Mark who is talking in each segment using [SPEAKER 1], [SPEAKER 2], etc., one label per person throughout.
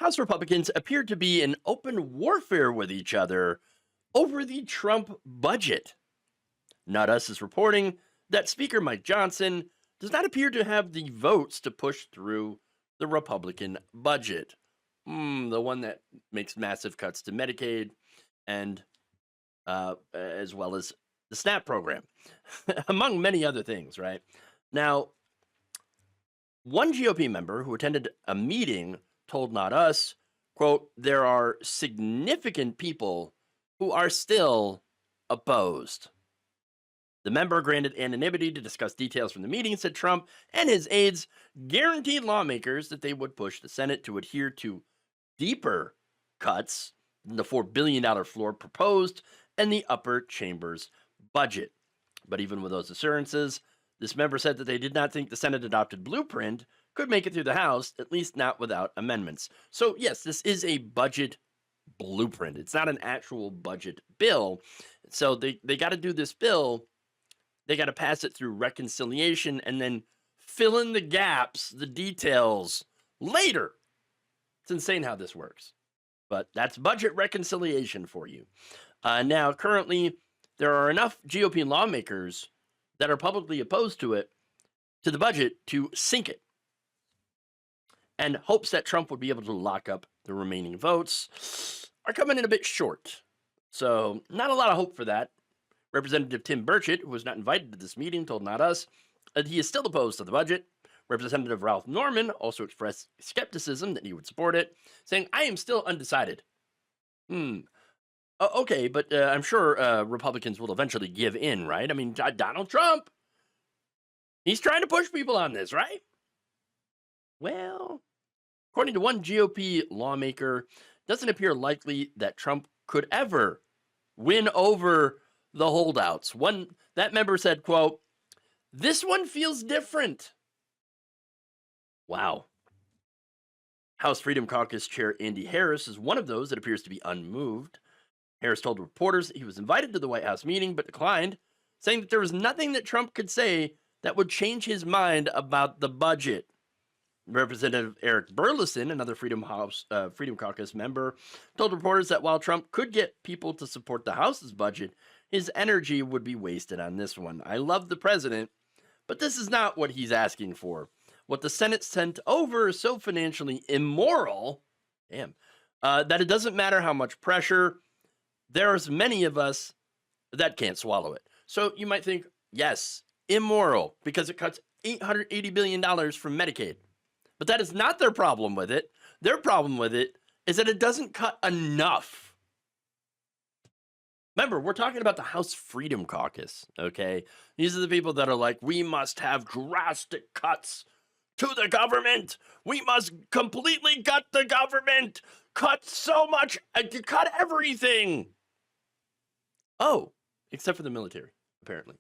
[SPEAKER 1] House Republicans appear to be in open warfare with each other over the Trump budget. NotUs is reporting that Speaker Mike Johnson does not appear to have the votes to push through the Republican budget. The one that makes massive cuts to Medicaid and as well as the SNAP program, among many other things, right? Now, one GOP member who attended a meeting told Not Us, quote, there are significant people who are still opposed. The member granted anonymity to discuss details from the meeting, said Trump and his aides guaranteed lawmakers that they would push the Senate to adhere to deeper cuts than the $4 billion floor proposed and the upper chamber's budget. But even with those assurances, this member said that they did not think the Senate adopted blueprint could make it through the House, at least not without amendments. So yes, this is a budget blueprint. It's not an actual budget bill. So they got to do this bill. They got to pass it through reconciliation and then fill in the gaps, the details later. It's insane how this works. But that's budget reconciliation for you. Now, currently, there are enough GOP lawmakers that are publicly opposed to it, to the budget, to sink it. And hopes that Trump would be able to lock up the remaining votes are coming in a bit short. So, not a lot of hope for that. Representative Tim Burchett, who was not invited to this meeting, told Not Us that he is still opposed to the budget. Representative Ralph Norman also expressed skepticism that he would support it, saying, I am still undecided. Okay, but I'm sure Republicans will eventually give in, right? I mean, Donald Trump, he's trying to push people on this, right? Well, according to one GOP lawmaker, it doesn't appear likely that Trump could ever win over the holdouts. That member said, quote, this one feels different. Wow. House Freedom Caucus Chair Andy Harris is one of those that appears to be unmoved. Harris told reporters he was invited to the White House meeting but declined, saying that there was nothing that Trump could say that would change his mind about the budget. Representative Eric Burleson, another Freedom Caucus member, told reporters that while Trump could get people to support the House's budget, his energy would be wasted on this one. I love the president, but this is not what he's asking for. What the Senate sent over is so financially immoral, that it doesn't matter how much pressure. There's many of us that can't swallow it. So you might think, yes, immoral, because it cuts $880 billion from Medicaid. But that is not their problem with it. Their problem with it is that it doesn't cut enough. Remember, we're talking about the House Freedom Caucus, okay? These are the people that are like, we must have drastic cuts to the government. We must completely cut the government. Cut so much, cut everything. Oh, except for the military, apparently.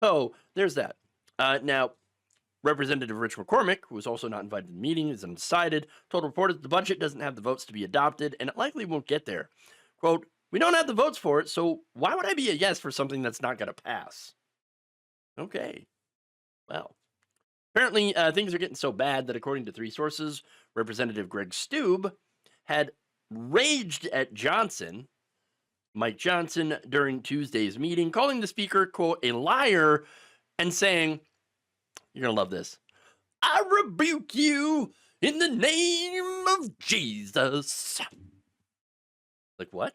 [SPEAKER 1] Oh, there's that. Now, Representative Rich McCormick, who was also not invited to the meeting, is undecided, told reporters the budget doesn't have the votes to be adopted, and it likely won't get there. Quote, we don't have the votes for it, so why would I be a yes for something that's not going to pass? Okay. Well, apparently things are getting so bad that according to three sources, Representative Greg Steube had raged at Mike Johnson, during Tuesday's meeting, calling the speaker, quote, a liar, and saying, you're going to love this, I rebuke you in the name of Jesus. Like, what?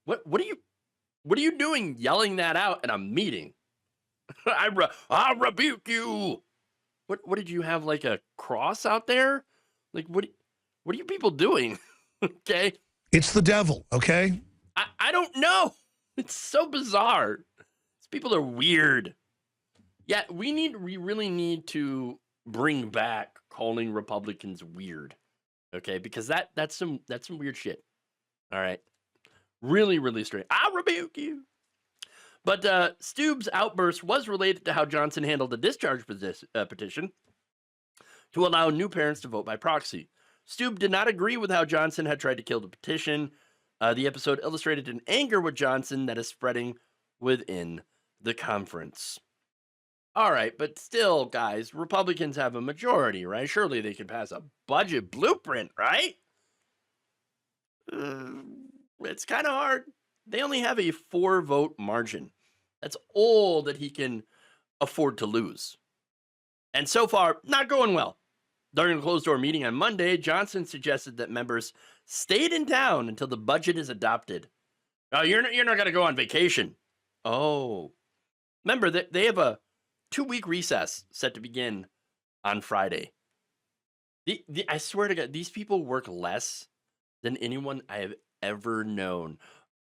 [SPEAKER 1] What are you doing yelling that out in a meeting? I rebuke you. What did you have, like a cross out there? Like, what are you people doing? Okay.
[SPEAKER 2] It's the devil, okay?
[SPEAKER 1] I don't know. It's so bizarre. These people are weird. Yeah, we really need to bring back calling Republicans weird. Okay, because that's some weird shit. All right. Really, really strange. I rebuke you. But Steube's outburst was related to how Johnson handled the discharge petition to allow new parents to vote by proxy. Steube did not agree with how Johnson had tried to kill the petition. The episode illustrated an anger with Johnson that is spreading within the conference. All right, but still, guys, Republicans have a majority, right? Surely they could pass a budget blueprint, right? Uh, it's kind of hard. They only have a 4-vote margin. That's all that he can afford to lose. And so far, not going well. During a closed-door meeting on Monday, Johnson suggested that members stayed in town until the budget is adopted. Oh, you're not going to go on vacation. Oh. Remember, that they have a 2-week recess set to begin on Friday. I swear to God, these people work less than anyone I have ever known.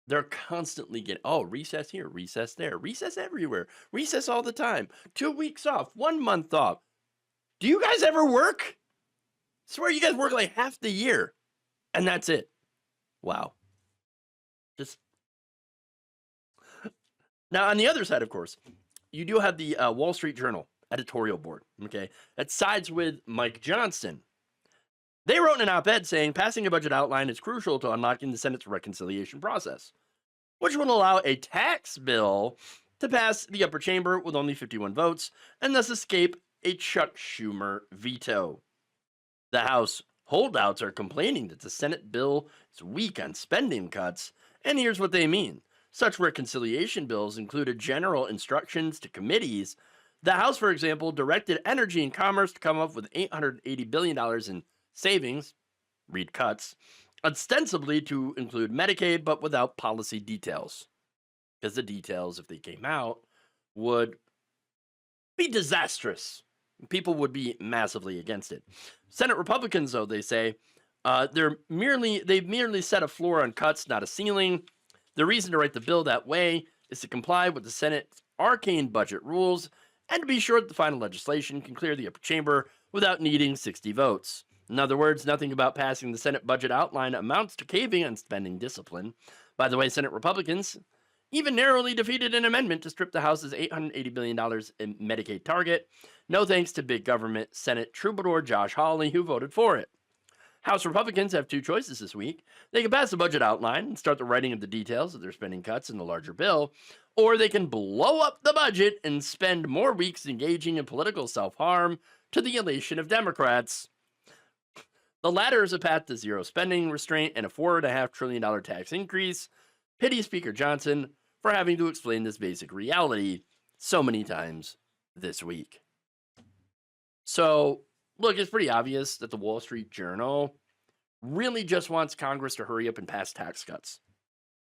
[SPEAKER 1] They're constantly getting, recess here, recess there, recess everywhere, recess all the time, 2 weeks off, 1 month off. Do you guys ever work? I swear you guys work like half the year, and that's it. Wow. Just now, on the other side, of course, you do have the Wall Street Journal editorial board, okay, that sides with Mike Johnson. They wrote in an op-ed saying passing a budget outline is crucial to unlocking the Senate's reconciliation process, which would allow a tax bill to pass the upper chamber with only 51 votes and thus escape a Chuck Schumer veto. The House holdouts are complaining that the Senate bill is weak on spending cuts, and here's what they mean. Such reconciliation bills included general instructions to committees. The House, for example, directed Energy and Commerce to come up with $880 billion in savings, read cuts, ostensibly to include Medicaid, but without policy details. Because the details, if they came out, would be disastrous. People would be massively against it. Senate Republicans, though, they say, they've merely set a floor on cuts, not a ceiling. The reason to write the bill that way is to comply with the Senate's arcane budget rules and to be sure that the final legislation can clear the upper chamber without needing 60 votes. In other words, nothing about passing the Senate budget outline amounts to caving on spending discipline. By the way, Senate Republicans even narrowly defeated an amendment to strip the House's $880 billion in Medicaid target. No thanks to big government Senate troubadour Josh Hawley, who voted for it. House Republicans have 2 choices this week. They can pass the budget outline and start the writing of the details of their spending cuts in the larger bill, or they can blow up the budget and spend more weeks engaging in political self-harm to the elation of Democrats. The latter is a path to zero spending restraint and a $4.5 trillion tax increase. Pity Speaker Johnson for having to explain this basic reality so many times this week. So, look, it's pretty obvious that the Wall Street Journal really just wants Congress to hurry up and pass tax cuts.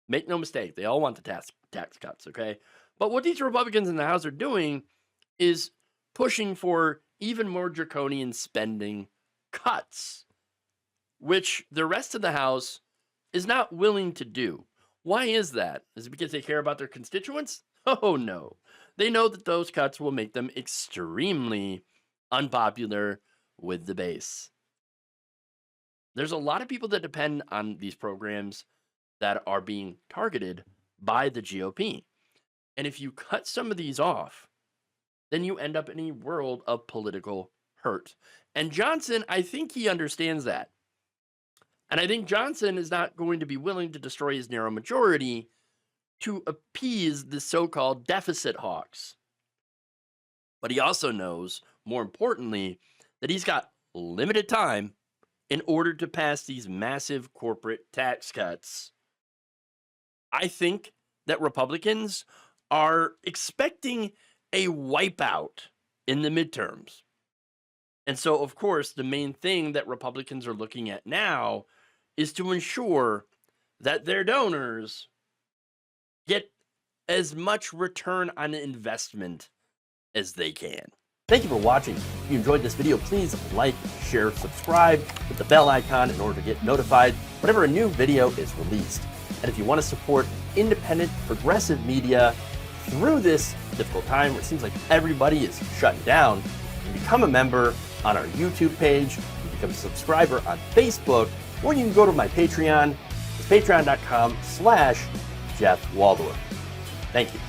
[SPEAKER 1] Make no mistake, they all want the tax cuts, okay? But what these Republicans in the House are doing is pushing for even more draconian spending cuts, which the rest of the House is not willing to do. Why is that? Is it because they care about their constituents? Oh, no. They know that those cuts will make them extremely unpopular with the base. There's a lot of people that depend on these programs that are being targeted by the GOP. And if you cut some of these off, then you end up in a world of political hurt. And Johnson, I think he understands that. And I think Johnson is not going to be willing to destroy his narrow majority to appease the so-called deficit hawks. But he also knows, more importantly, that he's got limited time in order to pass these massive corporate tax cuts. I think that Republicans are expecting a wipeout in the midterms. And so, of course, the main thing that Republicans are looking at now is to ensure that their donors get as much return on investment as they can. Thank you for watching. If you enjoyed this video, please like, share, subscribe, hit the bell icon in order to get notified whenever a new video is released. And if you want to support independent, progressive media through this difficult time where it seems like everybody is shutting down, you can become a member on our YouTube page, you can become a subscriber on Facebook, or you can go to my Patreon. It's patreon.com/Jeff Waldorf. Thank you.